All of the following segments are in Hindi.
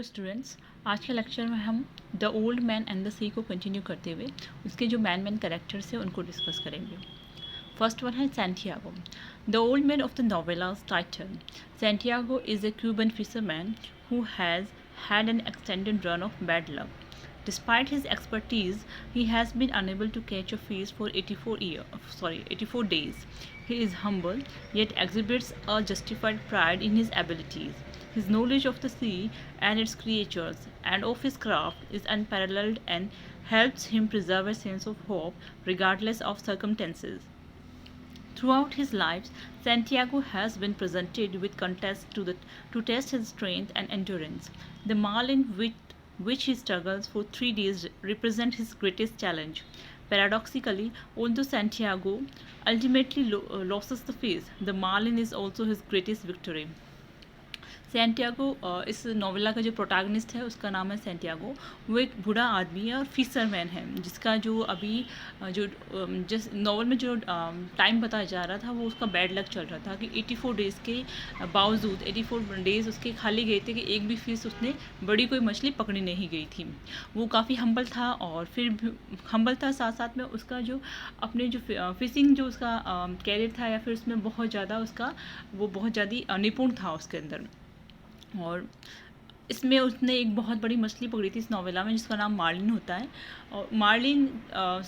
हेलो स्टूडेंट्स, आज के लेक्चर में हम the old man and the sea को कंटिन्यू करते हुए उसके जो मैन कैरेक्टर्स हैं उनको डिस्कस करेंगे। फर्स्ट वन है Santiago. The old man of the novella's title. Santiago is a Cuban fisherman who has had an extended run of bad luck. Despite his expertise, he has been unable to catch a fish for 84 days. He is humble, yet exhibits a justified pride in his abilities. His knowledge of the sea and its creatures and of his craft is unparalleled and helps him preserve a sense of hope regardless of circumstances. Throughout his life, Santiago has been presented with contests to test his strength and endurance. The marlin with which he struggles for 3 days represent his greatest challenge. Paradoxically, although Santiago ultimately loses the fish, the marlin is also his greatest victory. Santiago इस नोवेला का जो प्रोटैगनिस्ट है उसका नाम है सैंटियागो। वो एक बूढ़ा आदमी है और फिशरमैन है जिसका जो अभी जो जिस नोवेल में जो टाइम बताया जा रहा था वो उसका बैड लक चल रहा था कि 84 डेज़ के बावजूद 84 डेज़ उसके खाली गए थे कि एक भी फिश उसने बड़ी कोई मछली पकड़ी नहीं गई थी। वो काफ़ी हम्बल था और फिर भी हम्बल था, साथ साथ में उसका जो अपने जो फिशिंग जो उसका कैरियर था या फिर उसमें बहुत ज़्यादा उसका वो बहुत ज़्यादा निपुण था उसके अंदर। और इसमें उसने एक बहुत बड़ी मछली पकड़ी थी इस नोवेला में जिसका नाम मार्लिन होता है। और मार्लिन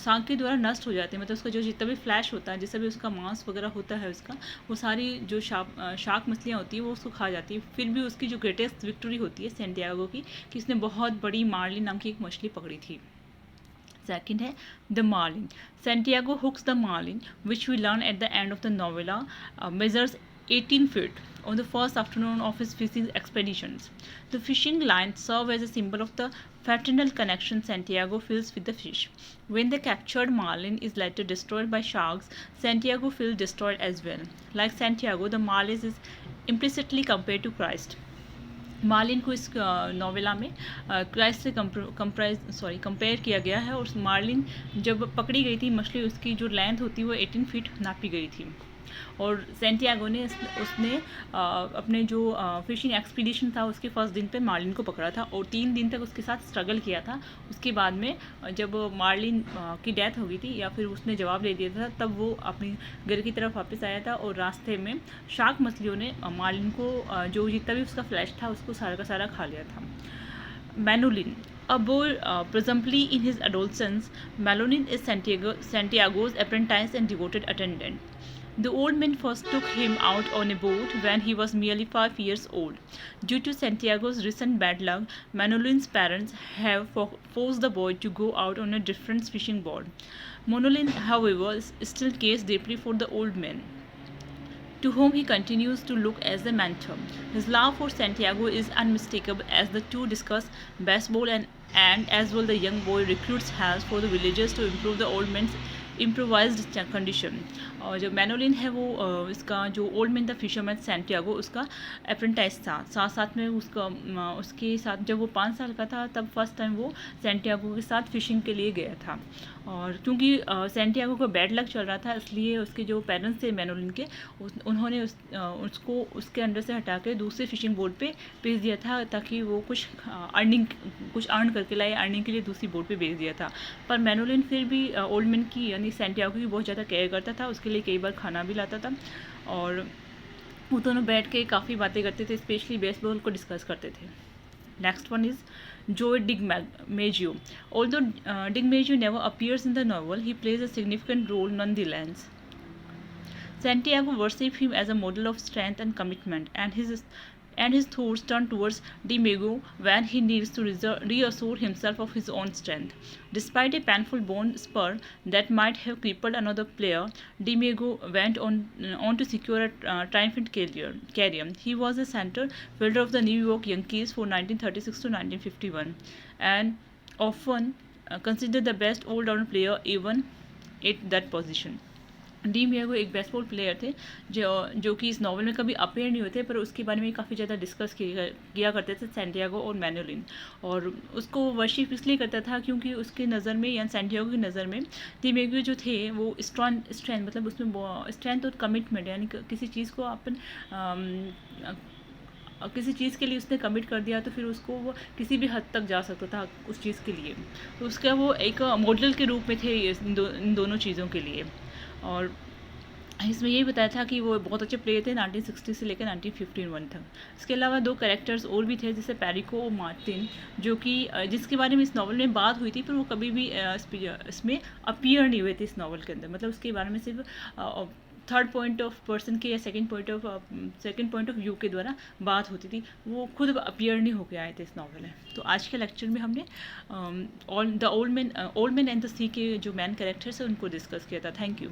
सांप के द्वारा नष्ट हो जाते हैं, मतलब उसका जो जितना भी फ्लैश होता है, जिससे भी उसका मांस वगैरह होता है उसका, वो सारी जो शार्क मछलियाँ होती है वो उसको खा जाती है। फिर भी उसकी जो ग्रेटेस्ट विक्ट्री होती है सैंटियागो की कि उसने बहुत बड़ी मार्लिन नाम की एक मछली पकड़ी थी। Second है the marlin. Santiago hooks the marlin which we learn at the end of the novella measures 18 feet on the first afternoon of his fishing expeditions. The fishing lines serve as a symbol of the fraternal connection Santiago feels with the fish. When the captured marlin is later destroyed by sharks, Santiago feels destroyed as well. Like Santiago, the marlin is implicitly compared to Christ. Marlin को इस नोवेला में क्राइस्ट से कंपेयर किया गया है। और मार्लिन जब पकड़ी गई थी मछली, उसकी जो लेंथ होती वो 18 फीट नापी गई थी। और सैंटियागो ने उसने अपने जो फिशिंग एक्सपीडिशन था उसके फर्स्ट दिन पे मार्लिन को पकड़ा था और 3 दिन तक उसके साथ स्ट्रगल किया था। उसके बाद में जब मार्लिन की डेथ हो गई थी या फिर उसने जवाब दे दिया था, तब वो अपनी घर की तरफ वापस आया था और रास्ते में शार्क मछलियों ने मार्लिन को जो जितना भी उसका फ्लैश था उसको सारा का सारा खा लिया था। मैनुलिन A boy, presumably in his adolescence, Malolin is Santiago's apprentice and devoted attendant. The old man first took him out on a boat when he was merely 5 years old. Due to Santiago's recent bad luck, Manolin's parents have forced the boy to go out on a different fishing boat. Manolin, however, still cares deeply for the old man, to whom he continues to look as a mentor. His love for Santiago is unmistakable as the two discuss baseball and as well the young boy recruits help for the villagers to improve the old man's improvised condition. और जो मैनोलिन है वो इसका जो old man the fisherman Santiago उसका अप्रेंटाइज था। साथ साथ में उसके साथ जब वो 5 साल का था तब फर्स्ट टाइम वो सैंटियागो के साथ फिशिंग के लिए गया था। और क्योंकि सैंटियागो का बैड लक चल रहा था इसलिए उसके जो पेरेंट्स थे मैनोलिन के उन्होंने उसको उसके अंडर से हटा के दूसरे फिशिंग बोट पे भेज दिया था ताकि वो कुछ अर्न करके लाए, अर्निंग के लिए दूसरी बोट पे भेज दिया था। पर मैनोलिन फिर भी ओल्ड मैन की यानी सैंटियागो की बहुत ज़्यादा केयर करता था, उसके लिए कई बार खाना भी लाता था और वो दोनों बैठ के काफ़ी बातें करते थे, स्पेशली बेसबॉल को डिस्कस करते थे। Next one is Joe Digmaggio. Although Digmaggio never appears in the novel, he plays a significant role nonetheless. Santiago worships him as a model of strength and commitment, and his thoughts turn towards Dimago when he needs to reassure himself of his own strength. Despite a painful bone spur that might have crippled another player, Dimago went on to secure a triumphant career. He was a center fielder of the New York Yankees for 1936 to 1951, and often considered the best all-round player even at that position. डिमियागो एक बेसबॉल प्लेयर थे जो कि इस नॉवल में कभी अपेयर नहीं होते, पर उसके बारे में काफ़ी ज़्यादा डिस्कस किया करते थे सैंटियागो और मैनोलिन। और उसको वर्शिप इसलिए करता था क्योंकि उसके नज़र में या सैंटियागो की नज़र में डिमियागो जो थे वो स्ट्रेंथ मतलब उसमें स्ट्रेंथ और कमिटमेंट यानी किसी चीज़ को अपन किसी चीज़ के लिए उसने कमिट कर दिया तो फिर उसको वो किसी भी हद तक जा सकता था उस चीज़ के लिए। तो उसका वो एक मॉडल के रूप में थे इन दोनों चीज़ों के लिए। और इसमें यही बताया था कि वो बहुत अच्छे प्लेयर थे 1960 से लेकर 1951 तक। इसके अलावा 2 कैरेक्टर्स और भी थे जैसे पेरिको और मार्टिन, जो कि जिसके बारे में इस नॉवल में बात हुई थी पर वो कभी भी इसमें अपीयर नहीं हुए थे इस नॉवल के अंदर। मतलब उसके बारे में सिर्फ थर्ड पॉइंट ऑफ पर्सन के या सेकंड पॉइंट ऑफ व्यू के द्वारा बात होती थी, वो खुद अपीयर नहीं होकर आए थे इस नॉवल में। तो आज के लेक्चर में हमने the old man and the sea के जो मैन कैरेक्टर्स हैं उनको डिस्कस किया था। Thank you.